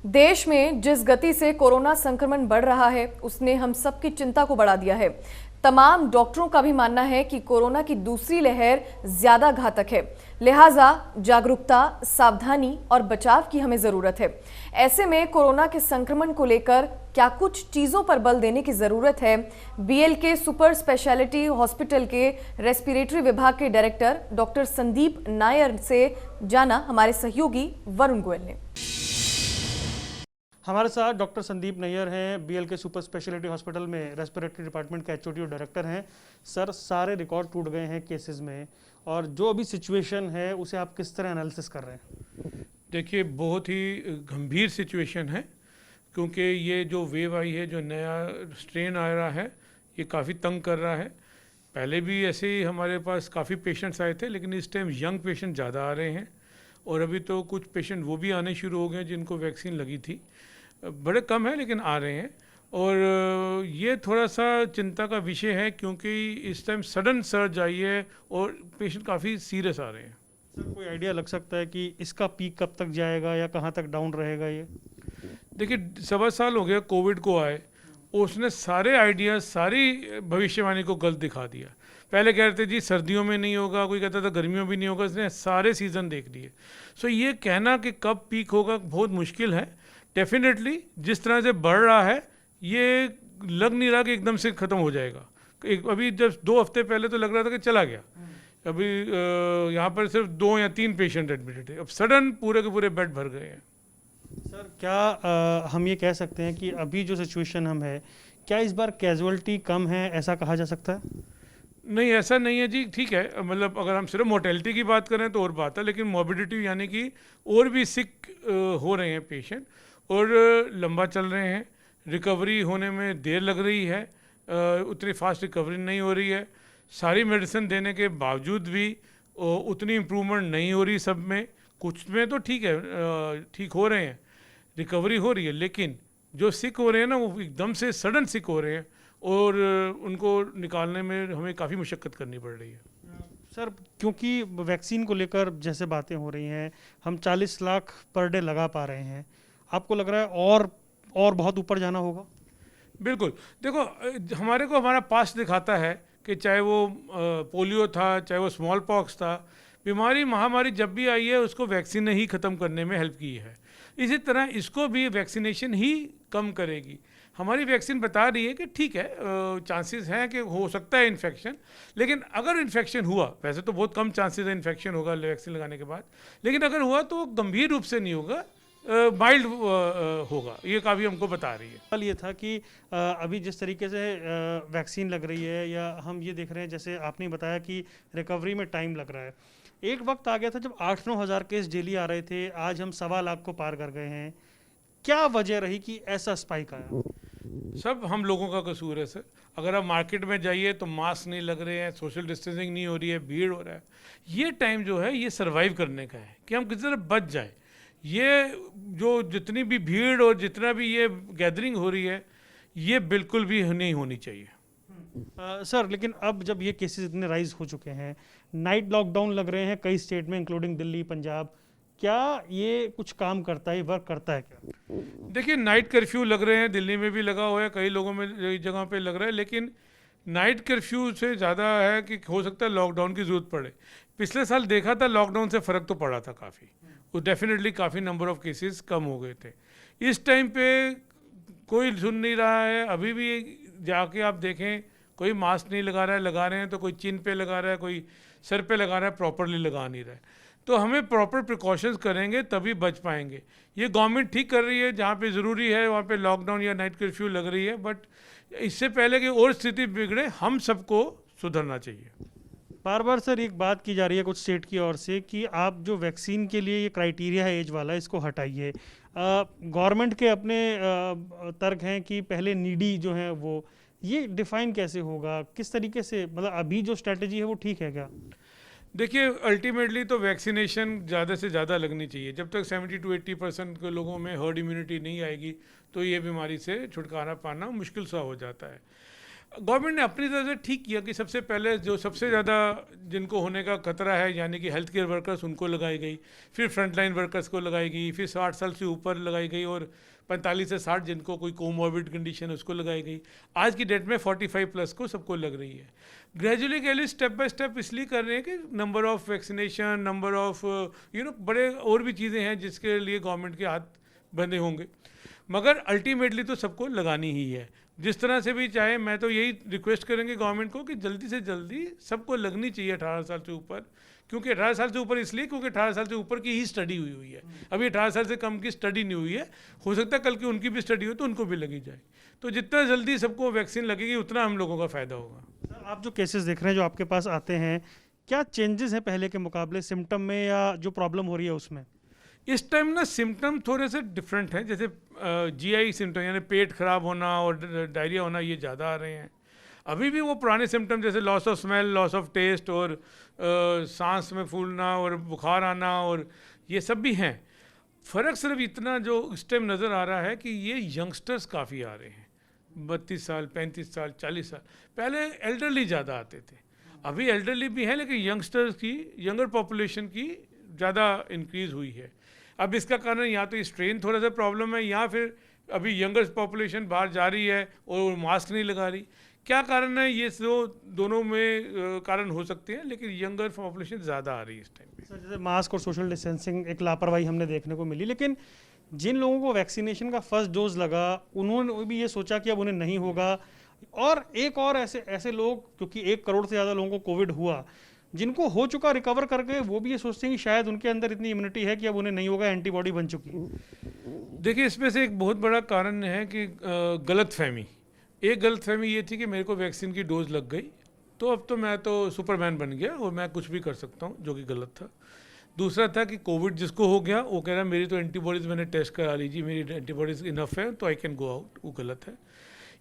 देश में जिस गति से कोरोना संक्रमण बढ़ रहा है उसने हम सबकी चिंता को बढ़ा दिया है। तमाम डॉक्टरों का भी मानना है कि कोरोना की दूसरी लहर ज्यादा घातक है, लिहाजा जागरूकता, सावधानी और बचाव की हमें जरूरत है। ऐसे में कोरोना के संक्रमण को लेकर क्या कुछ चीजों पर बल देने की जरूरत है, बीएलके सुपर स्पेशलिटी हॉस्पिटल के रेस्पिरेटरी विभाग के डायरेक्टर डॉक्टर संदीप नायर से जाना हमारे सहयोगी वरुण गोयल ने। हमारे साथ डॉक्टर संदीप नैयर हैं, बीएलके सुपर स्पेशलिटी हॉस्पिटल में रेस्पिरेटरी डिपार्टमेंट के एचओडी और डायरेक्टर हैं। सर, सारे रिकॉर्ड टूट गए हैं केसेस में, और जो अभी सिचुएशन है उसे आप किस तरह एनालिसिस कर रहे हैं? देखिए, बहुत ही गंभीर सिचुएशन है, क्योंकि ये जो वेव आई है, जो नया स्ट्रेन आ रहा है, ये काफ़ी तंग कर रहा है। पहले भी ऐसे ही हमारे पास काफ़ी पेशेंट्स आए थे, लेकिन इस टाइम यंग पेशेंट ज़्यादा आ रहे हैं, और अभी तो कुछ पेशेंट वो भी आने शुरू हो गए जिनको वैक्सीन लगी थी। बड़े कम है लेकिन आ रहे हैं, और ये थोड़ा सा चिंता का विषय है, क्योंकि इस टाइम सडन सर्ज आई है और पेशेंट काफ़ी सीरियस आ रहे हैं। सर, कोई आइडिया लग सकता है कि इसका पीक कब तक जाएगा या कहाँ तक डाउन रहेगा ये? देखिए, 1.25 साल हो गया कोविड को आए, उसने सारे आइडियाज़, सारी भविष्यवाणी को गलत दिखा दिया। पहले कह रहे थे जी सर्दियों में नहीं होगा, कोई कहता था गर्मियों में नहीं होगा, इसने सारे सीज़न देख लिए। सो ये कहना कि कब पीक होगा बहुत मुश्किल है। डेफिनेटली जिस तरह से बढ़ रहा है, ये लग नहीं रहा कि एकदम से ख़त्म हो जाएगा। अभी जब 2 हफ्ते पहले तो लग रहा था कि चला गया, अभी यहाँ पर सिर्फ 2 या 3 पेशेंट एडमिटेड है, अब सडन पूरे के पूरे बेड भर गए हैं। सर, क्या हम ये कह सकते हैं कि अभी जो सिचुएशन हम है, क्या इस बार कैजुअलिटी कम है, ऐसा कहा जा सकता है? नहीं, ऐसा नहीं है जी। ठीक है, मतलब अगर हम सिर्फ मोर्टेलिटी की बात करें तो और बात है, लेकिन मॉर्बिडिटी यानी कि और भी सिक हो रहे हैं पेशेंट, और लंबा चल रहे हैं। रिकवरी होने में देर लग रही है, उतनी फास्ट रिकवरी नहीं हो रही है। सारी मेडिसिन देने के बावजूद भी उतनी इम्प्रूवमेंट नहीं हो रही सब में। कुछ में तो ठीक है, ठीक हो रहे हैं, रिकवरी हो रही है, लेकिन जो सिक हो रहे हैं ना, वो एकदम से सडन सिक हो रहे हैं, और उनको निकालने में हमें काफ़ी मुशक्क़त करनी पड़ रही है। सर, क्योंकि वैक्सीन को लेकर जैसे बातें हो रही हैं, हम 40 लाख पर डे लगा पा रहे हैं, आपको लग रहा है और बहुत ऊपर जाना होगा? बिल्कुल। देखो, हमारे को हमारा पास्ट दिखाता है कि चाहे वो पोलियो था, चाहे वो स्मॉल पॉक्स था, बीमारी महामारी जब भी आई है उसको वैक्सीन ने ही ख़त्म करने में हेल्प की है। इसी तरह इसको भी वैक्सीनेशन ही कम करेगी। हमारी वैक्सीन बता रही है कि ठीक है, चांसेस हैं कि हो सकता है इन्फेक्शन, लेकिन अगर इन्फेक्शन हुआ, वैसे तो बहुत कम चांसेस है इन्फेक्शन होगा वैक्सीन लगाने के बाद, लेकिन अगर हुआ तो गंभीर रूप से नहीं होगा, माइल्ड होगा, ये काफ़ी हमको बता रही है। सवाल ये था कि अभी जिस तरीके से वैक्सीन लग रही है, या हम ये देख रहे हैं जैसे आपने बताया कि रिकवरी में टाइम लग रहा है, एक वक्त आ गया था जब 8-9 हज़ार केस डेली आ रहे थे, आज हम 1.25 लाख को पार कर गए हैं। क्या वजह रही कि ऐसा स्पाइक आया? सब हम लोगों का कसूर है सर। अगर आप मार्केट में जाइए तो मास्क नहीं लग रहे हैं, सोशल डिस्टेंसिंग नहीं हो रही है, भीड़ हो रहा है। ये टाइम जो है ये सर्वाइव करने का है कि हम किसी तरह बच जाए। ये जो जितनी भी भीड़ और जितना भी ये गैदरिंग हो रही है, ये बिल्कुल भी नहीं होनी चाहिए। सर, लेकिन अब जब ये केसेस इतने राइज हो चुके हैं, नाइट लॉकडाउन लग रहे हैं कई स्टेट में इंक्लूडिंग दिल्ली, पंजाब, क्या ये कुछ काम करता है, वर्क करता है क्या? देखिए, नाइट कर्फ्यू लग रहे हैं, दिल्ली में भी लगा हुआ है, कई लोगों में कई जगह पे लग रहा है, लेकिन नाइट कर्फ्यू से ज़्यादा है कि हो सकता है लॉकडाउन की ज़रूरत पड़े। पिछले साल देखा था लॉकडाउन से फ़र्क तो पड़ा था काफ़ी, वो डेफिनेटली काफ़ी नंबर ऑफ़ केसेस कम हो गए थे। इस टाइम पे कोई सुन नहीं रहा है। अभी भी जाके आप देखें, कोई मास्क नहीं लगा रहा है, लगा रहे हैं तो कोई चिन पे लगा रहा है, कोई सर पे लगा रहा है, प्रॉपरली लगा नहीं रहा है। तो हमें प्रॉपर प्रिकॉशंस करेंगे तभी बच पाएंगे। ये गवर्नमेंट ठीक कर रही है, जहाँ पे ज़रूरी है वहाँ पे लॉकडाउन या नाइट कर्फ्यू लग रही है, बट इससे पहले कि और स्थिति बिगड़े, हम सबको सुधरना चाहिए। बार बार सर एक बात की जा रही है कुछ स्टेट की ओर से कि आप जो वैक्सीन के लिए ये क्राइटेरिया है एज वाला, इसको हटाइए। गवर्नमेंट के अपने तर्क हैं कि पहले नीडी जो है वो, ये डिफाइन कैसे होगा, किस तरीके से, मतलब अभी जो स्ट्रेटजी है वो ठीक है क्या? देखिए, अल्टीमेटली तो वैक्सीनेशन ज़्यादा से ज़्यादा लगनी चाहिए। जब तक 70 to 80% के लोगों में हर्ड इम्यूनिटी नहीं आएगी तो ये बीमारी से छुटकारा पाना मुश्किल सा हो जाता है। गवर्नमेंट ने अपनी तरफ से ठीक किया कि सबसे पहले जो सबसे ज़्यादा जिनको होने का खतरा है यानी कि हेल्थ केयर वर्कर्स उनको लगाई गई, फिर फ्रंटलाइन वर्कर्स को लगाई गई, फिर 60 साल से ऊपर लगाई गई और 45 से 60 जिनको कोई कोमॉर्बिड कंडीशन है उसको लगाई गई। आज की डेट में 45 प्लस को सबको लग रही है। ग्रेजुअली के लिए स्टेप बाय स्टेप इसलिए कर रहे हैं कि number of vaccination, number of बड़े और भी चीज़ें हैं जिसके लिए गवर्नमेंट के हाथ बंधे होंगे, मगर अल्टीमेटली तो सबको लगानी ही है जिस तरह से भी चाहे। मैं तो यही रिक्वेस्ट करेंगे गवर्नमेंट को कि जल्दी से जल्दी सबको लगनी चाहिए 18 साल से ऊपर, क्योंकि 18 साल से ऊपर इसलिए क्योंकि 18 साल से ऊपर की ही स्टडी हुई है, अभी 18 साल से कम की स्टडी नहीं हुई है। हो सकता है कल की उनकी भी स्टडी हो तो उनको भी लगी जाए, तो जितना जल्दी सबको वैक्सीन लगेगी उतना हम लोगों का फ़ायदा होगा। सर, आप जो केसेस देख रहे हैं जो आपके पास आते हैं, क्या चेंजेस हैं पहले के मुकाबले सिम्टम में या जो प्रॉब्लम हो रही है उसमें? इस टाइम ना सिम्टम थोड़े से डिफरेंट हैं, जैसे जीआई सिम्टम यानी पेट खराब होना और डायरिया होना ये ज़्यादा आ रहे हैं। अभी भी वो पुराने सिम्टम जैसे loss of smell, loss of taste और सांस में फूलना और बुखार आना और ये सब भी हैं। फ़र्क सिर्फ इतना जो इस टाइम नज़र आ रहा है कि ये यंगस्टर्स काफ़ी आ रहे हैं, 32 साल, 35 साल, 40 साल। पहले एल्डरली ज़्यादा आते थे, अभी एल्डरली भी हैं लेकिन यंगस्टर्स की, यंगर पॉपुलेशन की ज़्यादा इंक्रीज़ हुई है। अब इसका कारण या तो स्ट्रेन थोड़ा सा प्रॉब्लम है या फिर अभी यंगर पॉपुलेशन बाहर जा रही है और मास्क नहीं लगा रही। क्या कारण है, ये दोनों में कारण हो सकते हैं, लेकिन यंगर पॉपुलेशन ज़्यादा आ रही है इस टाइम पे। सर, जैसे मास्क और सोशल डिस्टेंसिंग एक लापरवाही हमने देखने को मिली, लेकिन जिन लोगों को वैक्सीनेशन का फर्स्ट डोज लगा उन्होंने भी ये सोचा कि अब उन्हें नहीं होगा, और एक और ऐसे लोग, क्योंकि 1 करोड़ से ज़्यादा लोगों को कोविड हुआ, जिनको हो चुका रिकवर करके वो भी ये सोचते हैं कि शायद उनके अंदर इतनी इम्यूनिटी है कि अब उन्हें नहीं होगा, एंटीबॉडी बन चुकी है। देखिए, इसमें से एक बहुत बड़ा कारण है कि गलतफहमी। एक गलतफहमी ये थी कि मेरे को वैक्सीन की डोज लग गई तो अब तो मैं तो सुपरमैन बन गया और मैं कुछ भी कर सकता हूँ, जो कि गलत था। दूसरा था कि कोविड जिसको हो गया वो कह रहा है मेरी तो एंटीबॉडीज़ मैंने टेस्ट करा लीजिए, मेरी एंटीबॉडीज़ इनफ है तो आई कैन गो आउट, वो गलत है।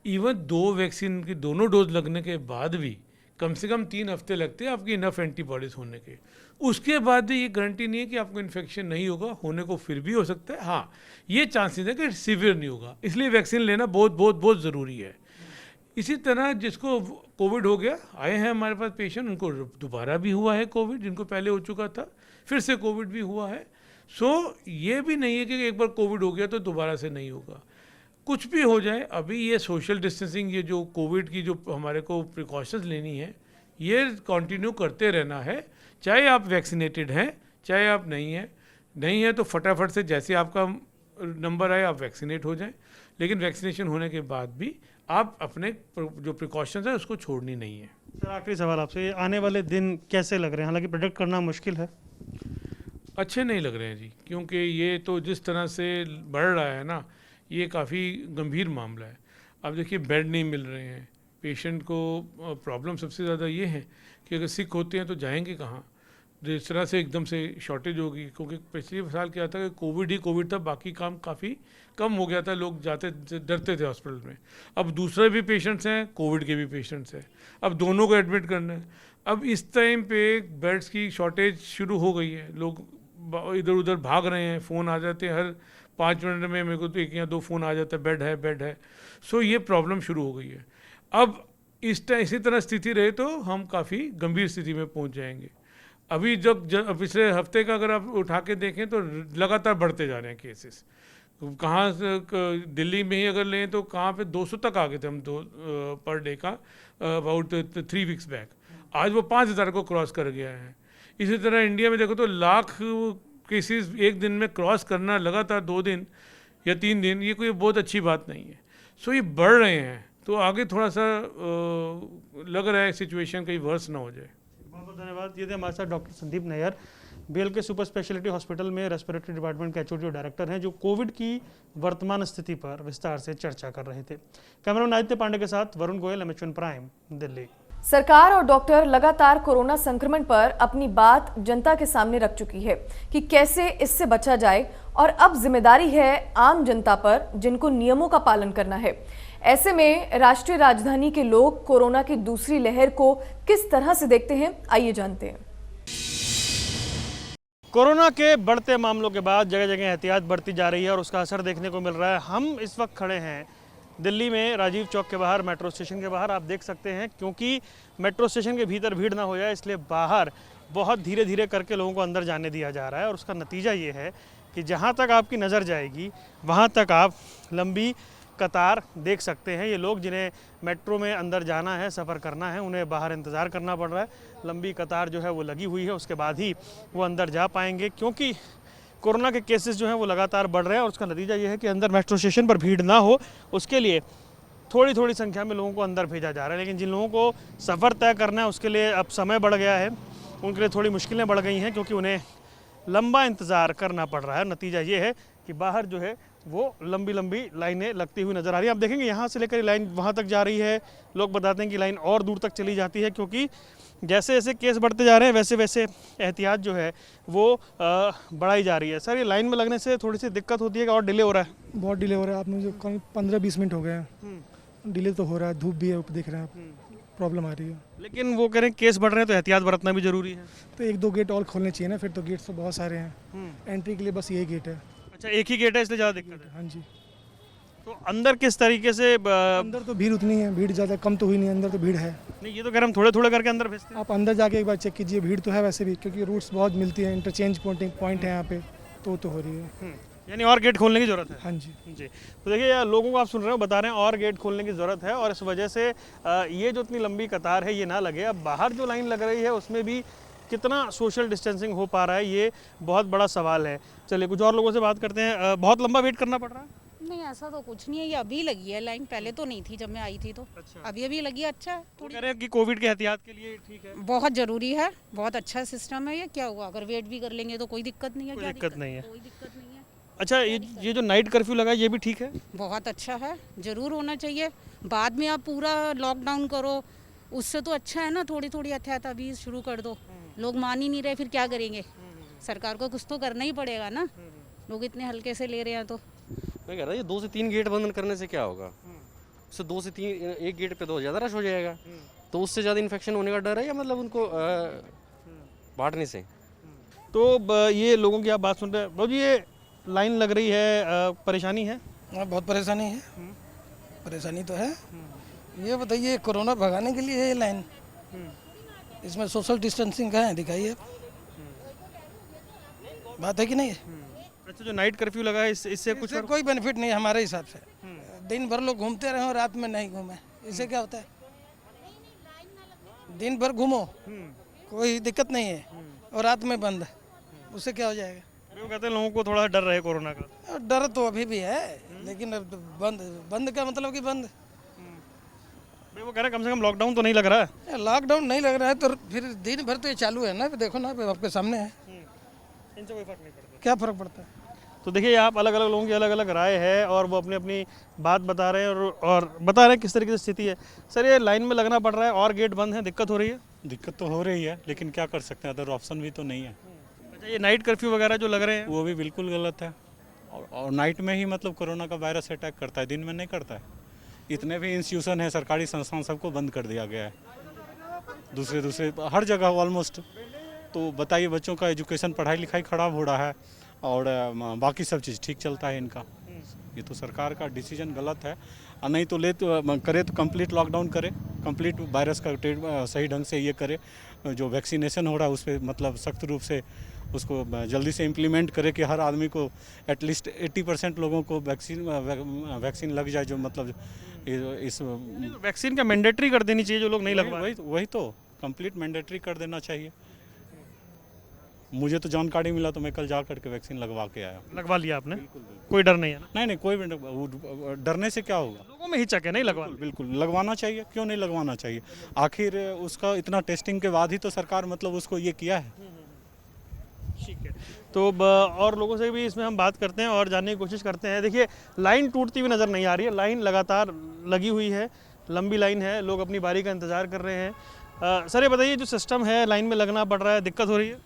इवन 2 वैक्सीन की दोनों डोज लगने के बाद भी कम से कम 3 हफ्ते लगते हैं आपकी इनफ एंटीबॉडीज़ होने के। उसके बाद भी ये गारंटी नहीं है कि आपको इन्फेक्शन नहीं होगा, होने को फिर भी हो सकता है। हाँ, ये चांसेस है कि सीवियर नहीं होगा, इसलिए वैक्सीन लेना बहुत बहुत बहुत ज़रूरी है। इसी तरह जिसको कोविड हो गया, आए हैं हमारे पास पेशेंट, उनको दोबारा भी हुआ है कोविड, जिनको पहले हो चुका था फिर से कोविड भी हुआ है। सो ये भी नहीं है कि एक बार कोविड हो गया तो दोबारा से नहीं होगा। कुछ भी हो जाए, अभी ये सोशल डिस्टेंसिंग, ये जो कोविड की जो हमारे को प्रिकॉशंस लेनी है, ये कंटिन्यू करते रहना है, चाहे आप वैक्सीनेटेड हैं चाहे आप नहीं है तो फटाफट से जैसे आपका नंबर आए आप वैक्सीनेट हो जाएं, लेकिन वैक्सीनेशन होने के बाद भी आप अपने जो प्रिकॉशंस हैं उसको छोड़नी नहीं है। सर, आखिरी सवाल आपसे, ये आने वाले दिन कैसे लग रहे हैं? हालांकि प्रेडिक्ट करना मुश्किल है। अच्छे नहीं लग रहे हैं जी, क्योंकि ये तो जिस तरह से बढ़ रहा है ना, ये काफ़ी गंभीर मामला है। अब देखिए, बेड नहीं मिल रहे हैं पेशेंट को। प्रॉब्लम सबसे ज़्यादा ये है कि अगर सिक होते हैं तो जाएंगे कहाँ, जिस तरह से एकदम से शॉर्टेज होगी। क्योंकि पिछले साल क्या था कि कोविड ही कोविड था, बाकी काम काफ़ी कम हो गया था, लोग जाते डरते थे हॉस्पिटल में। अब दूसरे भी पेशेंट्स हैं, कोविड के भी पेशेंट्स हैं, अब दोनों को एडमिट करना है। अब इस टाइम पे बेड्स की शॉर्टेज शुरू हो गई है, लोग इधर उधर भाग रहे हैं, फ़ोन आ जाते हैं हर 5 मिनट में, मेरे को तो 1 या 2 फ़ोन आ जाता है, बेड है। सो ये प्रॉब्लम शुरू हो गई है। अब इसी तरह स्थिति रहे तो हम काफ़ी गंभीर स्थिति में पहुंच जाएंगे। अभी जब पिछले हफ्ते का अगर आप उठा के देखें तो लगातार बढ़ते जा रहे हैं केसेस। कहाँ से, दिल्ली में ही अगर लें तो कहाँ पे 200 तक आ गए थे हम पर डे का अबाउट 3 वीक्स बैक। आज वो 5000 को क्रॉस कर गया है। इसी तरह इंडिया में देखो तो लाख केसेस एक दिन में क्रॉस करना लगातार 2 दिन या 3 दिन, ये कोई बहुत अच्छी बात नहीं है। सो ये बढ़ रहे हैं, तो आगे थोड़ा सा लग रहा है सिचुएशन कहीं वर्स ना हो जाए। बहुत बहुत धन्यवाद। ये थे हमारे साथ doctor Sandeep Nayyar, BLK super speciality hospital में रेस्पिरेटरी डिपार्टमेंट के HOD डायरेक्टर हैं, जो कोविड की वर्तमान स्थिति पर विस्तार से चर्चा कर रहे थे। कैमरामैन आदित्य पांडे के साथ वरुण गोयल, MH1 प्राइम, दिल्ली। सरकार और डॉक्टर लगातार कोरोना संक्रमण पर अपनी बात जनता के सामने रख चुकी है कि कैसे इससे बचा जाए, और अब जिम्मेदारी है आम जनता पर, जिनको नियमों का पालन करना है। ऐसे में राष्ट्रीय राजधानी के लोग कोरोना की दूसरी लहर को किस तरह से देखते हैं, आइए जानते हैं। कोरोना के बढ़ते मामलों के बाद जगह जगह एहतियात बढ़ती जा रही है और उसका असर देखने को मिल रहा है। हम इस वक्त खड़े हैं दिल्ली में राजीव चौक के बाहर, मेट्रो स्टेशन के बाहर आप देख सकते हैं, क्योंकि मेट्रो स्टेशन के भीतर भीड़ ना हो जाए इसलिए बाहर बहुत धीरे धीरे करके लोगों को अंदर जाने दिया जा रहा है। और उसका नतीजा ये है कि जहाँ तक आपकी नज़र जाएगी वहाँ तक आप लंबी कतार देख सकते हैं। ये लोग जिन्हें मेट्रो में अंदर जाना है, सफ़र करना है, उन्हें बाहर इंतज़ार करना पड़ रहा है। लंबी कतार जो है वो लगी हुई है, उसके बाद ही वो अंदर जा पाएंगे, क्योंकि कोरोना के केसेस जो हैं वो लगातार बढ़ रहे हैं। और उसका नतीजा ये है कि अंदर मेट्रो स्टेशन पर भीड़ ना हो, उसके लिए थोड़ी थोड़ी संख्या में लोगों को अंदर भेजा जा रहा है। लेकिन जिन लोगों को सफ़र तय करना है उसके लिए अब समय बढ़ गया है, उनके लिए थोड़ी मुश्किलें बढ़ गई हैं, क्योंकि उन्हें लंबा इंतज़ार करना पड़ रहा है। नतीजा ये है कि बाहर जो है वो लंबी लंबी लाइनें लगती हुई नज़र आ रही हैं। आप देखेंगे यहाँ से लेकर लाइन वहाँ तक जा रही है। लोग बताते हैं कि लाइन और दूर तक चली जाती है, क्योंकि जैसे जैसे केस बढ़ते जा रहे हैं वैसे वैसे एहतियात जो है वो बढ़ाई जा रही है। सर, ये लाइन में लगने से थोड़ी सी दिक्कत होती है कि और डिले हो रहा है? बहुत डिले हो रहा है। आपने जो करीब 15-20 मिनट हो गए हैं, डिले तो हो रहा है। धूप भी है, ऊपर देख रहे हैं आप, प्रॉब्लम आ रही है। लेकिन वो कह रहे हैं केस बढ़ रहे हैं तो एहतियात बरतना भी जरूरी है। तो 1-2 गेट और खोलने चाहिए ना, फिर तो गेट्स तो बहुत सारे हैं। एंट्री के लिए बस यही गेट है। अच्छा, एक ही गेट है इसलिए ज़्यादा दिक्कत है? हाँ जी। तो अंदर किस तरीके से अंदर तो भीड़ उतनी है, भीड़ ज़्यादा कम तो हुई नहीं, अंदर तो भीड़ है। नहीं, ये तो कह रहे हम थोड़े थोड़े करके अंदर भेजते हैं। आप अंदर जाके एक बार चेक कीजिए, भीड़ तो है वैसे भी, क्योंकि रूट्स बहुत मिलती है, इंटरचेंज पॉइंट है यहाँ पे, तो हो रही है। यानी और गेट खोलने की ज़रूरत है? हाँ जी। जी, तो देखिए यार, लोगों को आप सुन रहे हो, बता रहे हैं और गेट खोलने की ज़रूरत है। और इस वजह से ये जो इतनी लंबी कतार है ये ना लगे। अब बाहर जो लाइन लग रही है उसमें भी कितना सोशल डिस्टेंसिंग हो पा रहा है, ये बहुत बड़ा सवाल है। चलिए कुछ और लोगों से बात करते हैं। बहुत लंबा वेट करना पड़ रहा है? नहीं, ऐसा तो कुछ नहीं है, ये अभी लगी है लाइन, पहले तो नहीं थी जब मैं आई थी तो। अच्छा। अभी लगी है। अच्छा है, तो कह रहे हैं कि कोविड के एहतियात के लिए ठीक है, बहुत ज़रूरी है, बहुत अच्छा सिस्टम है ये। क्या हुआ, अगर वेट भी कर लेंगे तो कोई दिक्कत नहीं है। कोई क्या दिक्कत नहीं है। कोई दिक्कत नहीं है। अच्छा, ये जो नाइट कर्फ्यू लगा है ये भी ठीक है? बहुत अच्छा है, ज़रूर होना चाहिए। बाद में आप पूरा लॉकडाउन करो, उससे तो अच्छा है ना, थोड़ी थोड़ी एहतियात अभी शुरू कर दो। लोग मान ही नहीं रहे, फिर क्या करेंगे? सरकार को कुछ तो करना ही पड़ेगा ना, लोग इतने हल्के से ले रहे हैं तो। मैं कह रहा ये 2 से 3 गेट बंद करने से क्या होगा? उससे 2 से 3, एक गेट पे तो ज़्यादा रश हो जाएगा, तो उससे ज़्यादा इन्फेक्शन होने का डर है, या मतलब उनको बांटने से? तो ये लोगों की आप बात सुन रहे हैं। बाबू जी, ये लाइन लग रही है, परेशानी है? हाँ, बहुत परेशानी है। परेशानी तो है। ये बताइए, कोरोना भगाने के लिए है ये लाइन, इसमें सोशल डिस्टेंसिंग कहाँ है? दिखाइए आप। बात है कि नहीं? अच्छा, जो नाइट कर्फ्यू लगा है इससे कुछ इससे कोई बेनिफिट नहीं है हमारे हिसाब से। दिन भर लोग घूमते रहे और रात में नहीं घूमे, इससे क्या होता है? दिन भर घूमो, कोई दिक्कत नहीं है, और रात में बंद, उससे क्या हो जाएगा? वो कहते हैं लोगों को थोड़ा डर रहे कोरोना का। और डर तो अभी भी है, लेकिन अब तो बंद का मतलब कि बंद। वो कह रहे हैं कम से कम लॉकडाउन तो नहीं लग रहा है। लॉकडाउन नहीं लग रहा है तो फिर दिन भर तो ये चालू है ना, देखो ना, आपके सामने है। इनसे कोई फर्क नहीं पड़ता। क्या फ़र्क पड़ता है? तो देखिए, आप अलग अलग लोगों की अलग अलग राय है और वो अपनी अपनी बात बता रहे हैं और बता रहे हैं किस तरीके से स्थिति है। सर, ये लाइन में लगना पड़ रहा है और गेट बंद है, दिक्कत हो रही है? दिक्कत तो हो रही है, लेकिन क्या कर सकते हैं, अदर ऑप्शन भी तो नहीं है। अच्छा, ये नाइट कर्फ्यू वगैरह जो लग रहे हैं वो भी बिल्कुल गलत है। और नाइट में ही मतलब कोरोना का वायरस अटैक करता है, दिन में नहीं करता है। इतने भी इंस्टीट्यूशन है, सरकारी संस्थान, सबको बंद कर दिया गया है, दूसरे हर जगह ऑलमोस्ट। तो बताइए, बच्चों का एजुकेशन, पढ़ाई लिखाई खराब हो रहा है और बाकी सब चीज़ ठीक चलता है इनका। ये तो सरकार का डिसीजन गलत है। और नहीं तो करे तो कंप्लीट लॉकडाउन करे, कंप्लीट वायरस का सही ढंग से ये करे। जो वैक्सीनेशन हो रहा है उस पर मतलब सख्त रूप से उसको जल्दी से इम्प्लीमेंट करे कि हर आदमी को एटलीस्ट 80% लोगों को वैक्सीन लग जाए, जो मतलब इस वैक्सीन का मैंडेटरी कर देनी चाहिए जो लोग नहीं लगवा। वही तो कंप्लीट मैंडेटरी कर देना चाहिए। मुझे तो जानकारी मिला तो मैं कल जा करके वैक्सीन लगवा के आया। लगवा लिया आपने? कोई डर नहीं है ना? नहीं, कोई डरने से क्या होगा? लोगों में हिचक है, नहीं लगवा? बिल्कुल लगवाना चाहिए, क्यों नहीं लगवाना चाहिए? आखिर उसका इतना टेस्टिंग के बाद ही तो सरकार मतलब उसको ये किया है। ठीक है, तो और लोगों से भी इसमें हम बात करते हैं और जानने की कोशिश करते हैं। देखिए, लाइन टूटती हुई नज़र नहीं आ रही है, लाइन लगातार लगी हुई है, लंबी लाइन है, लोग अपनी बारी का इंतज़ार कर रहे हैं। सर, ये बताइए, जो सिस्टम है लाइन में लगना पड़ रहा है, दिक्कत हो रही है?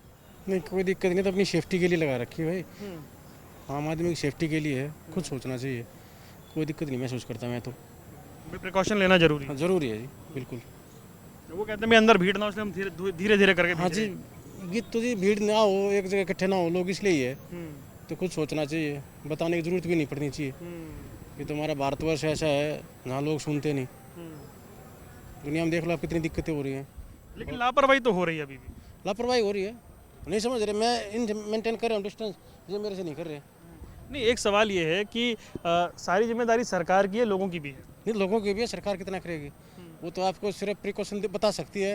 नहीं, कोई दिक्कत नहीं, तो अपनी सेफ्टी के लिए लगा रखी है भाई। आम आदमी की सेफ्टी के लिए है, खुद सोचना चाहिए। कोई दिक्कत नहीं महसूस करता मैं तो। प्रिकॉशन लेना जरूरी है? ज़रूरी है जी, बिल्कुल। वो कहते हैं भी अंदर भीड़ ना हो, इसलिए हम धीरे धीरे करके हाँ भेज जी, रहे हैं। ये तो जी भीड़ ना हो, एक जगह इकट्ठे ना हो लोग, इसलिए ही है। तो खुद सोचना चाहिए, बताने की ज़रूरत भी नहीं पड़नी चाहिए। ये तो हमारा भारतवर्ष ऐसा है जहाँ लोग सुनते नहीं। दुनिया में देख लो आप कितनी दिक्कतें हो रही हैं। लेकिन लापरवाही तो हो रही है अभी भी। लापरवाही हो रही है, नहीं समझ रहे। मैं इन मेंटेन कर रहा हूँ डिस्टेंस, ये मेरे से नहीं कर रहे। नहीं, एक सवाल ये है कि सारी जिम्मेदारी सरकार की है, लोगों की भी है। नहीं, लोगों की भी है, सरकार कितना करेगी? वो तो आपको सिर्फ प्रिकॉशन बता सकती है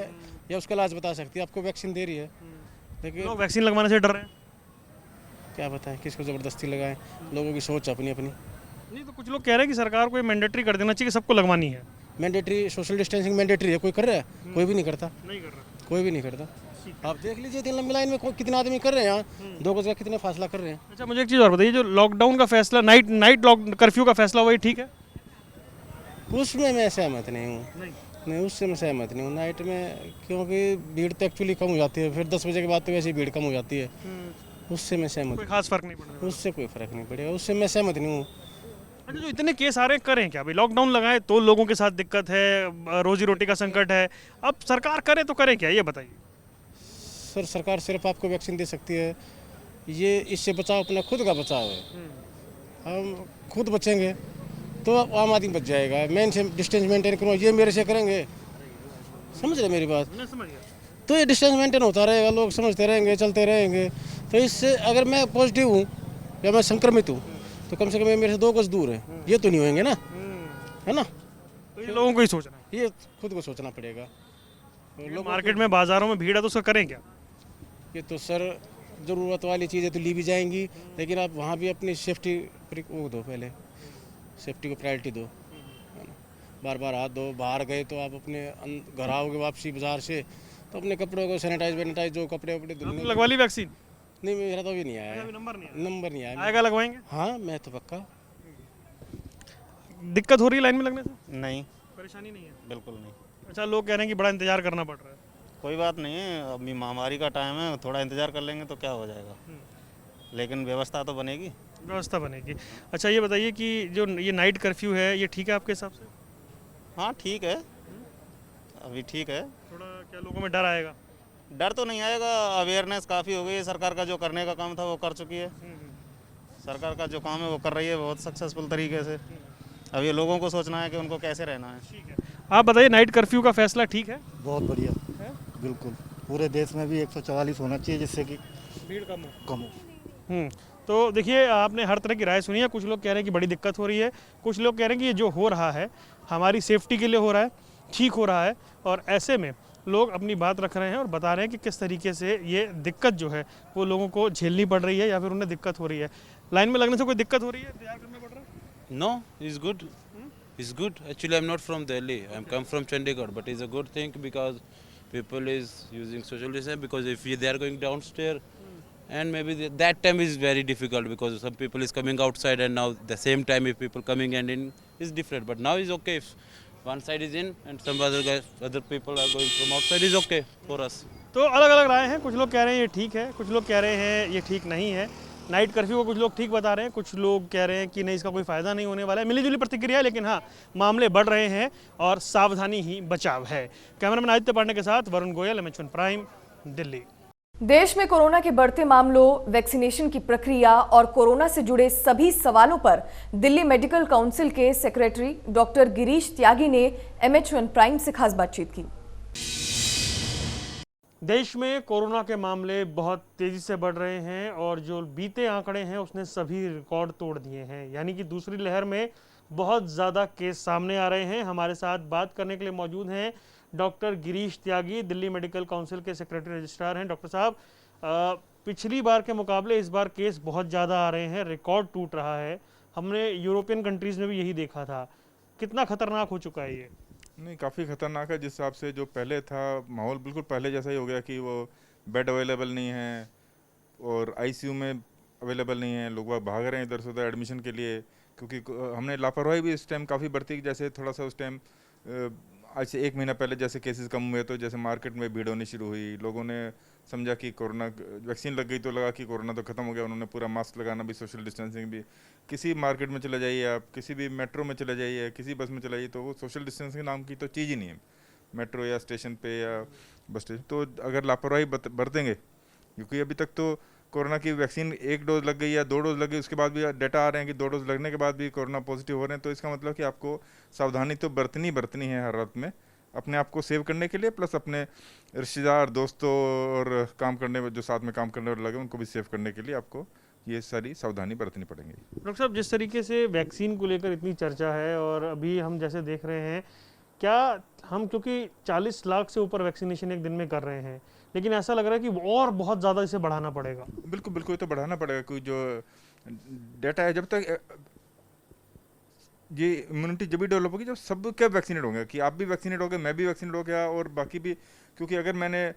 या उसका इलाज बता सकती है, आपको वैक्सीन दे रही है। लेकिन लोग वैक्सीन लगवाने से डर रहे हैं। क्या बताएं किसको ज़बरदस्ती लगाएं, लोगों की सोच अपनी अपनी। नहीं, तो कुछ लोग कह रहे हैं कि सरकार को ये मैंडेटरी कर देना चाहिए कि सबको लगवानी है। मैंडेटरी सोशल डिस्टेंसिंग मैंडेटरी है, कोई कर रहा है? कोई भी नहीं करता, नहीं कर रहा। कोई भी नहीं करता। आप देख लीजिए इतनी लंबी लाइन में कितने आदमी कर रहे हैं यहाँ, 2 गज का कितने फासला कर रहे हैं। अच्छा, मुझे एक चीज़ और बताइए, जो लॉकडाउन का फैसला, नाइट लॉक कर्फ्यू का फैसला हुआ, ये ठीक है? उसमें मैं सहमत नहीं हूँ। नहीं, उससे मैं सहमत नहीं हूँ नाइट में, क्योंकि भीड़ तो एक्चुअली कम हो जाती है, फिर 10 बजे के बाद तो वैसे ही भीड़ कम हो जाती है। उससे मैं सहमत, कोई खास फर्क नहीं पड़ेगा। उससे कोई फर्क नहीं पड़ेगा, उससे मैं सहमत नहीं हूँ। अच्छा, जो इतने केस आ रहे हैं, करें क्या? अभी लॉकडाउन लगाए तो लोगों के साथ दिक्कत है, रोजी रोटी का संकट है, अब सरकार करे तो करे क्या, ये बताइए। सर, सरकार सिर्फ आपको वैक्सीन दे सकती है, ये इससे बचाव अपना खुद का बचाव है। हम खुद बचेंगे तो आम आदमी बच जाएगा। मैं इनसे डिस्टेंस मेंटेन करूँ, ये मेरे से करेंगे, समझ रहे मेरी बात? मैं समझ गया। तो ये डिस्टेंस मेंटेन होता रहेगा, लोग समझते रहेंगे, चलते रहेंगे। तो इससे अगर मैं पॉजिटिव हूँ या मैं संक्रमित हूँ तो कम से कम ये मेरे से 2 गज दूर है, ये तो नहीं होंगे ना, है ना? तो ये लोगों को ही सोचना है। ये खुद को सोचना पड़ेगा। तो लोगों मार्केट में, बाजारों में भीड़ है तो उसका करें क्या? ये तो सर ज़रूरत वाली चीज़ें तो ली भी जाएंगी, लेकिन आप वहाँ भी अपनी सेफ्टी वो दो, पहले सेफ्टी को प्रायोरिटी दो, है ना? बार बार हाथ धो। बाहर गए तो आप अपने घर आओगे वापसी बाजार से तो अपने कपड़ों को सैनिटाइज जो कपड़े धुलने। लगवा ली वैक्सीन? नहीं, मेरा तो अभी नहीं आया है, नंबर नहीं नंबर नहीं आया। आएगा, लगवाएंगे। हाँ, मैं तो पक्का। दिक्कत हो रही है लाइन में लगने से? नहीं, परेशानी नहीं है? बिल्कुल नहीं। अच्छा, लोग कह रहे हैं कि बड़ा इंतजार करना पड़ रहा है। कोई बात नहीं है, अभी महामारी का टाइम है, थोड़ा इंतजार कर लेंगे तो क्या हो जाएगा, लेकिन व्यवस्था तो बनेगी। व्यवस्था बनेगी। अच्छा, ये बताइए कि जो ये नाइट कर्फ्यू है, ये ठीक है आपके हिसाब से? हाँ, ठीक है, अभी ठीक है। थोड़ा क्या लोगों में डर आएगा? डर तो नहीं आएगा, अवेयरनेस काफ़ी हो गई है। सरकार का जो करने का काम था वो कर चुकी है। सरकार का जो काम है वो कर रही है बहुत सक्सेसफुल तरीके से। अब ये लोगों को सोचना है कि उनको कैसे रहना है। ठीक है, आप बताइए, नाइट कर्फ्यू का फैसला ठीक है? बहुत बढ़िया है, बिल्कुल। पूरे देश में भी 144 होना चाहिए जिससे कि भीड़ कम हो। तो देखिए, आपने हर तरह की राय सुनी है। कुछ लोग कह रहे हैं कि बड़ी दिक्कत हो रही है, कुछ लोग कह रहे हैं कि ये जो हो रहा है हमारी सेफ्टी के लिए हो रहा है, ठीक हो रहा है। और ऐसे में लोग अपनी बात रख रहे हैं और बता रहे हैं कि किस तरीके से ये दिक्कत जो है वो लोगों को झेलनी पड़ रही है या फिर उन्हें दिक्कत हो रही है। लाइन में लगने से कोई दिक्कत हो रही है, इंतजार करना पड़ रहा है? No, it's good. It's good. Actually, I'm not from Delhi. I'm come from Chandigarh, but it's a good thing because people is using social distance. Because if they are going downstairs, and maybe that time is very difficult because some people is coming outside, and now the same time if people coming and in is different. But now is okay. If one side is in and some other people are going from outside, is okay for us. तो अलग अलग राय हैं। कुछ लोग कह रहे हैं ये ठीक है, कुछ लोग कह रहे हैं ये ठीक नहीं है। नाइट कर्फ्यू को कुछ लोग ठीक बता रहे हैं, कुछ लोग कह रहे हैं कि नहीं, इसका कोई फ़ायदा नहीं होने वाला है। मिलीजुली प्रतिक्रिया है, लेकिन हाँ, मामले बढ़ रहे हैं और सावधानी ही बचाव है। कैमरामैन आदित्य पांडे के साथ वरुण गोयल, MH1 प्राइम, दिल्ली। देश में कोरोना के बढ़ते मामलों, वैक्सीनेशन की प्रक्रिया और कोरोना से जुड़े सभी सवालों पर दिल्ली मेडिकल काउंसिल के सेक्रेटरी डॉक्टर गिरीश त्यागी ने MH1 प्राइम से खास बातचीत की। देश में कोरोना के मामले बहुत तेज़ी से बढ़ रहे हैं और जो बीते आंकड़े हैं उसने सभी रिकॉर्ड तोड़ दिए हैं। यानी कि दूसरी लहर में बहुत ज़्यादा केस सामने आ रहे हैं। हमारे साथ बात करने के लिए मौजूद हैं डॉक्टर गिरीश त्यागी, दिल्ली मेडिकल काउंसिल के सेक्रेटरी रजिस्ट्रार हैं। डॉक्टर साहब, पिछली बार के मुकाबले इस बार केस बहुत ज़्यादा आ रहे हैं, रिकॉर्ड टूट रहा है। हमने यूरोपियन कंट्रीज़ में भी यही देखा था। कितना खतरनाक हो चुका है ये? नहीं, काफ़ी ख़तरनाक है। जिस हिसाब से जो पहले था माहौल बिल्कुल पहले जैसा ही हो गया कि वो बेड अवेलेबल नहीं है और ICU में अवेलेबल नहीं है। लोग भाग रहे हैं इधर से उधर एडमिशन के लिए, क्योंकि हमने लापरवाही भी इस टाइम काफ़ी बढ़ती। जैसे थोड़ा सा उस टाइम आज से 1 महीना पहले जैसे केसेस कम हुए तो जैसे मार्केट में भीड़ होनी शुरू हुई। लोगों ने समझा कि कोरोना वैक्सीन लग गई तो लगा कि कोरोना तो ख़त्म हो गया। उन्होंने पूरा मास्क लगाना भी, सोशल डिस्टेंसिंग भी। किसी मार्केट में चले जाइए आप, किसी भी मेट्रो में चले जाइए, किसी बस में चले जाइए, तो वो सोशल डिस्टेंसिंग नाम की तो चीज़ ही नहीं है मेट्रो या स्टेशन पे या बस स्टेशन। तो अगर लापरवाही बरतेंगे, क्योंकि अभी तक तो कोरोना की वैक्सीन 1 डोज लग गई या 2 डोज लग गई, उसके बाद भी डाटा आ रहे हैं कि 2 डोज लगने के बाद भी कोरोना पॉजिटिव हो रहे हैं, तो इसका मतलब कि आपको सावधानी तो बरतनी है हर हालत में, अपने आप को सेव करने के लिए, प्लस अपने रिश्तेदार, दोस्तों और काम करने में जो साथ में काम करने वाले लगे उनको भी सेव करने के लिए आपको ये सारी सावधानी बरतनी पड़ेंगी। डॉक्टर साहब, जिस तरीके से वैक्सीन को लेकर इतनी चर्चा है और अभी हम जैसे देख रहे हैं, क्या हम क्योंकि 40 लाख से ऊपर वैक्सीनेशन एक दिन में कर रहे हैं, लेकिन ऐसा लग रहा है कि और बहुत ज़्यादा इसे बढ़ाना पड़ेगा। बिल्कुल बिल्कुल, ये तो बढ़ाना पड़ेगा, कोई जो डेटा है, जब तक ये इम्यूनिटी जब भी डेवलप होगी जब सब क्या वैक्सीनेट होंगे, कि आप भी वैक्सीनेट हो गए, मैं भी वैक्सीनेट हो गया और बाकी भी, क्योंकि अगर मैंने,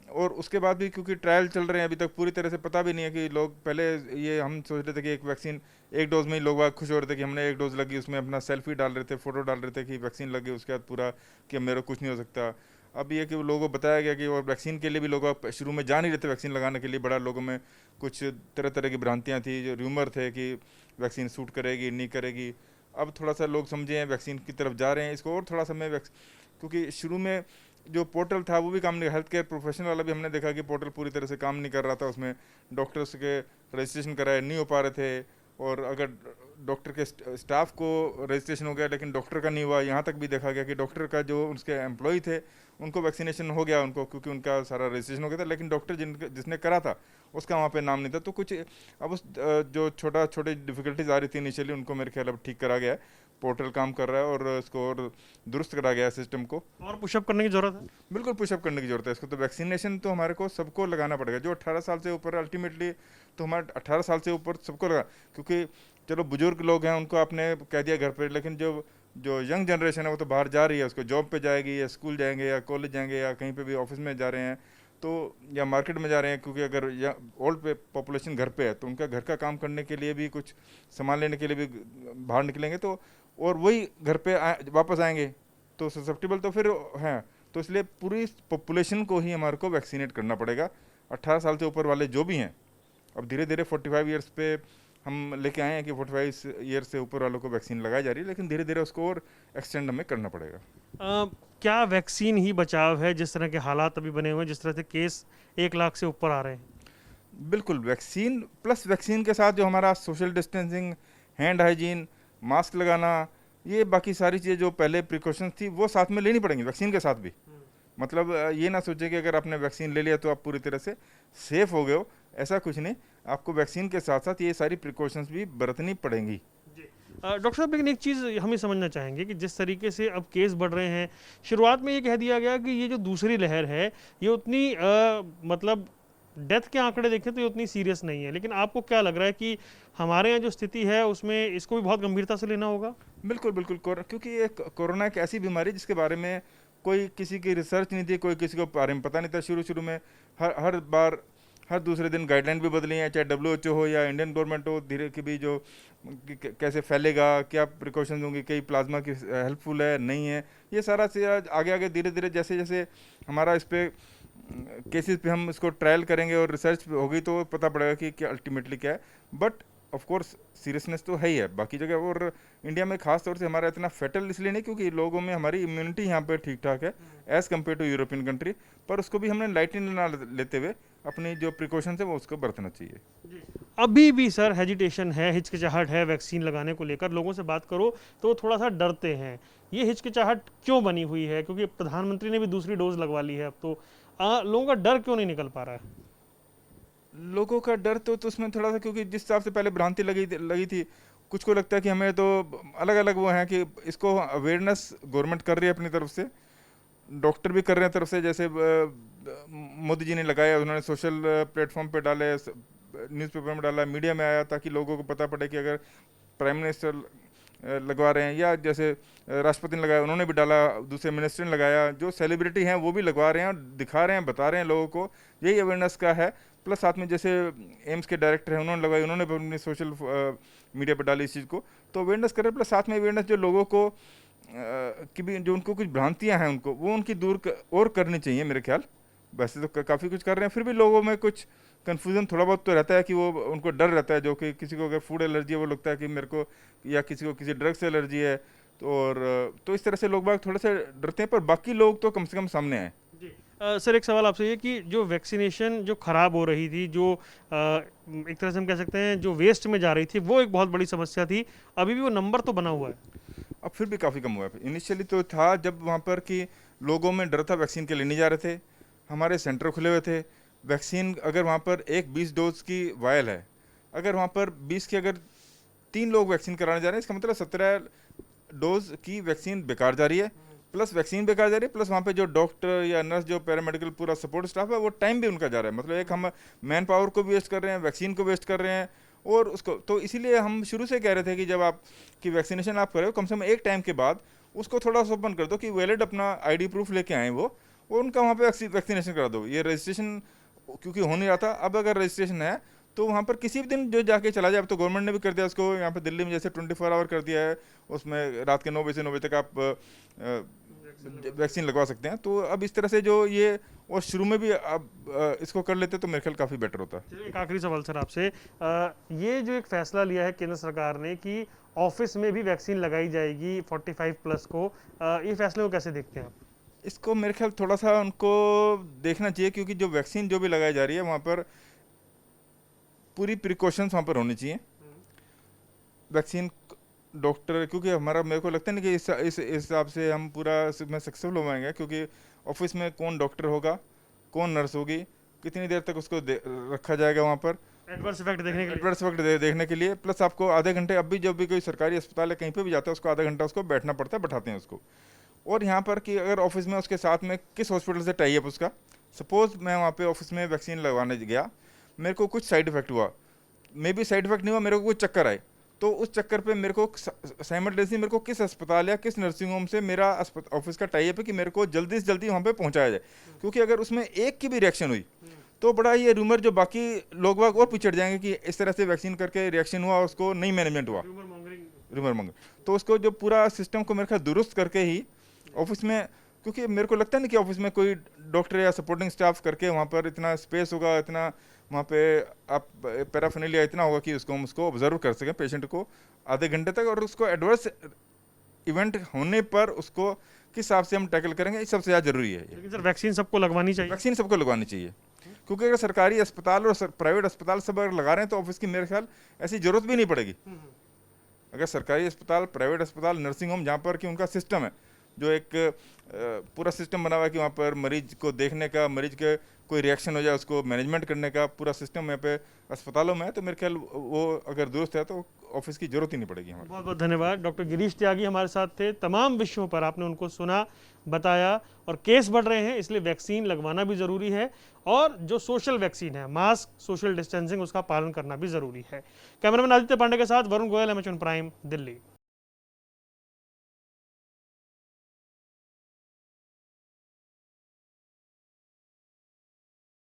और उसके बाद भी क्योंकि ट्रायल चल रहे हैं, अभी तक पूरी तरह से पता भी नहीं है कि लोग, पहले ये हम सोच रहे थे कि एक वैक्सीन 1 डोज में ही लोग खुश हो रहे थे कि हमने 1 डोज लगी, उसमें अपना सेल्फी डाल रहे थे, फोटो डाल रहे थे कि वैक्सीन लगी, उसके बाद पूरा कि मेरे कुछ नहीं हो सकता। अब ये कि लोगों को बताया गया कि और वैक्सीन के लिए भी लोग शुरू में जा नहीं रहे थे वैक्सीन लगाने के लिए, बड़ा लोगों में कुछ तरह तरह की भ्रांतियाँ थी, जो र्यूमर थे कि वैक्सीन सूट करेगी नहीं करेगी। अब थोड़ा सा लोग समझे हैं, वैक्सीन की तरफ जा रहे हैं, इसको और थोड़ा सा मैं क्योंकि शुरू में जो पोर्टल था वो भी काम नहीं, हेल्थ केयर प्रोफेशनल वाला भी हमने देखा कि पोर्टल पूरी तरह से काम नहीं कर रहा था, उसमें डॉक्टर्स के रजिस्ट्रेशन कराए नहीं हो पा रहे थे, और अगर डॉक्टर के स्टाफ को रजिस्ट्रेशन हो गया लेकिन डॉक्टर का नहीं हुआ, यहाँ तक भी देखा गया कि डॉक्टर का जो उसके एम्प्लॉय थे उनको वैक्सीनेशन हो गया, उनको क्योंकि उनका सारा रजिस्ट्रेशन हो गया था, लेकिन डॉक्टर जिसने करा था उसका वहाँ पे नाम नहीं था। तो कुछ अब उस जो छोटी डिफ़िकल्टीज आ रही थी इनिशियली, उनको मेरे ख्याल अब ठीक करा गया है, पोर्टल काम कर रहा है और इसको और दुरुस्त करा गया है सिस्टम को। और पुशअप करने की ज़रूरत है? बिल्कुल पुशअप करने की ज़रूरत है इसको, तो वैक्सीनेशन तो हमारे को सबको लगाना पड़ेगा, जो 18 साल से ऊपर, अल्टीमेटली तो हमारे 18 साल से ऊपर सबको लगा, क्योंकि चलो बुजुर्ग लोग हैं उनको आपने कह दिया घर पर, लेकिन जो यंग जनरेशन है वो तो बाहर जा रही है, उसको जॉब पे जाएगी या स्कूल जाएंगे या कॉलेज जाएंगे या कहीं पे भी ऑफिस में जा रहे हैं, तो या मार्केट में जा रहे हैं, क्योंकि अगर ओल्ड पॉपुलेशन घर पे है तो उनका घर का काम करने के लिए भी, कुछ सामान लेने के लिए भी बाहर निकलेंगे, तो और वही घर पे वापस आएंगे तो ससेप्टेबल तो फिर हैं, तो इसलिए पूरी पॉपुलेशन को ही हमारे को वैक्सीनेट करना पड़ेगा, 18 साल से ऊपर वाले जो भी हैं। अब धीरे धीरे 45 ईयर्स पे हम लेके आए हैं कि 45 ईयर से ऊपर वालों को वैक्सीन लगाई जा रही है, लेकिन धीरे धीरे उसको और एक्सटेंड हमें करना पड़ेगा। क्या वैक्सीन ही बचाव है जिस तरह के हालात अभी बने हुए हैं, जिस तरह से केस 1 लाख से ऊपर आ रहे हैं? बिल्कुल, वैक्सीन प्लस वैक्सीन के साथ जो हमारा social distancing, hand hygiene, mask लगाना, ये बाकी सारी चीज़ें जो पहले प्रिकॉशंस थी वो साथ में लेनी पड़ेंगी वैक्सीन के साथ भी। मतलब ये ना सोचे कि अगर आपने वैक्सीन ले लिया तो आप पूरी तरह से सेफ हो गए हो, ऐसा कुछ नहीं, आपको वैक्सीन के साथ साथ ये सारी प्रिकॉशंस भी बरतनी पड़ेंगी। डॉक्टर साहब, लेकिन एक चीज़ हम ये समझना चाहेंगे कि जिस तरीके से अब केस बढ़ रहे हैं, शुरुआत में ये कह दिया गया कि ये जो दूसरी लहर है ये उतनी मतलब डेथ के आंकड़े देखें तो ये उतनी सीरियस नहीं है, लेकिन आपको क्या लग रहा है कि हमारे यहाँ जो स्थिति है उसमें इसको भी बहुत गंभीरता से लेना होगा? बिल्कुल बिल्कुल, क्योंकि ये कोरोना एक ऐसी बीमारी जिसके बारे में कोई किसी की रिसर्च नहीं थी, कोई किसी को बारे में पता नहीं था। शुरू में हर बार हर दूसरे दिन गाइडलाइन भी बदली हैं, चाहे WHO हो या इंडियन गवर्नमेंट हो, धीरे की भी जो कैसे फैलेगा, क्या प्रिकॉशंस होंगी, कई प्लाज्मा की हेल्पफुल है नहीं है, ये सारा से आगे धीरे धीरे जैसे जैसे हमारा इस पर केसेस पे हम इसको ट्रायल करेंगे और रिसर्च होगी तो पता पड़ेगा कि क्या अल्टीमेटली क्या है। बट ऑफ कोर्स सीरियसनेस तो है ही है बाकी जगह, और इंडिया में खास तौर से हमारा इतना फेटल इसलिए नहीं क्योंकि लोगों में हमारी इम्यूनिटी यहाँ पे ठीक ठाक है as compare to European country, पर उसको भी हमने लाइटली ना लेते हुए अपनी जो प्रिकॉशंस है वो उसको बरतना चाहिए। अभी भी सर हेजिटेशन है, हिचकिचाहट है वैक्सीन लगाने को लेकर, लोगों से बात करो तो थोड़ा सा डरते हैं। ये हिचकिचाहट क्यों बनी हुई है? क्योंकि प्रधानमंत्री ने भी दूसरी डोज लगवा ली है, अब तो लोगों का डर क्यों नहीं निकल पा रहा है? लोगों का डर तो उसमें थोड़ा सा, क्योंकि जिस हिसाब से पहले भ्रांति लगी थी, कुछ को लगता है कि हमें तो अलग अलग वो हैं कि इसको अवेयरनेस गवर्नमेंट कर रही है अपनी तरफ से, डॉक्टर भी कर रहे हैं तरफ से, जैसे मोदी जी ने लगाया, उन्होंने सोशल प्लेटफॉर्म पे डाले, न्यूज़पेपर में डाला, मीडिया में आया, ताकि लोगों को पता पड़े कि अगर प्राइम मिनिस्टर लगवा रहे हैं या जैसे राष्ट्रपति ने लगाया उन्होंने भी डाला, दूसरे मिनिस्टर ने लगाया, जो सेलिब्रिटी हैं वो भी लगवा रहे हैं, दिखा रहे हैं, बता रहे हैं लोगों को, यही अवेयरनेस का है। प्लस साथ में जैसे एम्स के डायरेक्टर हैं उन्होंने लगाई, उन्होंने भी अपनी सोशल मीडिया पर डाली इस चीज़ को, तो अवेयरनेस करें। प्लस साथ में अवेयरनेस जो लोगों को कि भी जो उनको कुछ भ्रांतियाँ हैं उनको वो उनकी दूर और करनी चाहिए मेरे ख्याल। वैसे तो काफ़ी कुछ कर रहे हैं, फिर भी लोगों में कुछ कन्फ्यूज़न थोड़ा बहुत तो रहता है कि वो उनको डर रहता है, जो कि किसी को अगर फूड एलर्जी है वो लगता है कि मेरे को, या किसी को किसी ड्रग से एलर्जी है, तो इस तरह से लोग बाग थोड़े से डरते हैं, पर बाकी लोग तो कम से कम सामने आए। सर एक सवाल आपसे ये कि जो वैक्सीनेशन जो ख़राब हो रही थी, जो एक तरह से हम कह सकते हैं जो वेस्ट में जा रही थी, वो एक बहुत बड़ी समस्या थी। अभी भी वो नंबर तो बना हुआ है। अब फिर भी काफ़ी कम हुआ है। इनिशियली तो था जब वहाँ पर कि लोगों में डर था, वैक्सीन के लिए नहीं जा रहे थे, हमारे सेंटर खुले हुए थे। वैक्सीन अगर वहाँ पर एक 20 डोज की वायल है, अगर वहाँ पर 20 के अगर 3 लोग वैक्सीन कराने जा रहे हैं, इसका मतलब 17 डोज की वैक्सीन बेकार जा रही है, प्लस वैक्सीन बेकार जा रही है, प्लस वहाँ पे जो डॉक्टर या नर्स, जो पैरामेडिकल पूरा सपोर्ट स्टाफ है, वो टाइम भी उनका जा रहा है। मतलब एक हम मैन पावर को भी वेस्ट कर रहे हैं, वैक्सीन को वेस्ट कर रहे हैं, और उसको तो इसीलिए हम शुरू से कह रहे थे कि जब आप की वैक्सीनेशन आप करें कम से कम एक टाइम के बाद उसको थोड़ा सा ओपन कर दो कि वैलिड अपना आईडी प्रूफ लेके आए वो, और उनका वहाँ पे वैक्सीनेशन करा दो। ये रजिस्ट्रेशन क्योंकि हो नहीं रहा था, अब अगर रजिस्ट्रेशन है तो वहाँ पर किसी भी दिन जो जाके चला जाए। अब तो गवर्नमेंट ने भी कर दिया उसको, यहाँ पे दिल्ली में जैसे 24 आवर कर दिया है, उसमें रात के 9 बजे से 9 बजे तक आप वैक्सीन लगवा सकते हैं। तो अब इस तरह से जो ये, और शुरू में भी अब इसको कर लेते तो मेरे ख्याल काफ़ी बेटर होता। एक आखिरी सवाल सर आपसे, ये जो एक फैसला लिया है केंद्र सरकार ने कि ऑफिस में भी वैक्सीन लगाई जाएगी 45 प्लस को, ये फैसले को कैसे देखते हैं आप? इसको मेरे ख्याल थोड़ा सा उनको देखना चाहिए, क्योंकि जो वैक्सीन जो भी लगाई जा रही है वहाँ पर पूरी प्रिकॉशंस वहाँ पर होनी चाहिए। वैक्सीन डॉक्टर, क्योंकि हमारा मेरे को लगता नहीं कि इस हिसाब से हम पूरा में सक्सेसफुल हो पाएंगे, क्योंकि ऑफिस में कौन डॉक्टर होगा, कौन नर्स होगी, कितनी देर तक उसको रखा जाएगा वहाँ पर एडवर्स इफेक्ट देखने के लिए, प्लस आपको आधे घंटे, अब भी जब भी कोई सरकारी अस्पताल है कहीं पे भी जाता है उसको आधा घंटा उसको बैठना पड़ता है, बैठाते हैं उसको। और यहाँ पर कि अगर ऑफिस में उसके साथ में किस हॉस्पिटल से टाई अप उसका, सपोज मैं वहाँ पे ऑफिस में वैक्सीन लगवाने गया, मेरे को कुछ साइड इफेक्ट हुआ, मे बी साइड इफेक्ट नहीं हुआ, मेरे को कुछ चक्कर आए, तो उस चक्कर पे मेरे को साइमल्टेनियसली मेरे को किस अस्पताल या किस नर्सिंग होम से मेरा ऑफिस का टाई अप है कि मेरे को जल्दी से जल्दी वहाँ पे पहुँचाया जाए। क्योंकि अगर उसमें एक की भी रिएक्शन हुई तो बड़ा ये रूमर जो बाकी लोग बाग और पिछड़ जाएंगे कि इस तरह से वैक्सीन करके रिएक्शन हुआ, उसको नहीं मैनेजमेंट हुआ, रूमर मॉन्गरिंग। तो उसको जो पूरा सिस्टम को मेरे ख्याल दुरुस्त करके ही ऑफिस में, क्योंकि मेरे को लगता नहीं कि ऑफिस में कोई डॉक्टर या सपोर्टिंग स्टाफ करके वहाँ पर इतना स्पेस होगा, इतना वहाँ पे आप पैराफिनेलिया इतना होगा कि उसको हम उसको ऑब्जर्व कर सकें पेशेंट को आधे घंटे तक, और उसको एडवर्स इवेंट होने पर उसको किस हिसाब से हम टैकल करेंगे, ये सबसे ज़्यादा जरूरी है। लेकिन सर वैक्सीन सबको लगवानी चाहिए। वैक्सीन सबको लगवानी चाहिए, क्योंकि अगर सरकारी अस्पताल और प्राइवेट अस्पताल सब अगर लगा रहे हैं तो ऑफिस की मेरे ख्याल ऐसी जरूरत भी नहीं पड़ेगी। अगर सरकारी अस्पताल, प्राइवेट अस्पताल, नर्सिंग होम जहाँ पर कि उनका सिस्टम है, जो एक पूरा सिस्टम बना हुआ है कि वहाँ पर मरीज को देखने का, मरीज के कोई रिएक्शन हो जाए उसको मैनेजमेंट करने का पूरा सिस्टम यहाँ पे अस्पतालों में है, तो मेरे ख्याल वो अगर दुरुस्त है तो ऑफिस की जरूरत ही नहीं पड़ेगी हमारे। बहुत बहुत धन्यवाद। डॉक्टर गिरीश त्यागी हमारे साथ थे। तमाम विषयों पर आपने उनको सुना, बताया, और केस बढ़ रहे हैं इसलिए वैक्सीन लगवाना भी ज़रूरी है, और जो सोशल वैक्सीन है, मास्क, सोशल डिस्टेंसिंग, उसका पालन करना भी ज़रूरी है। कैमरामैन आदित्य पांडे के साथ वरुण गोयल, एमएचएन प्राइम, दिल्ली।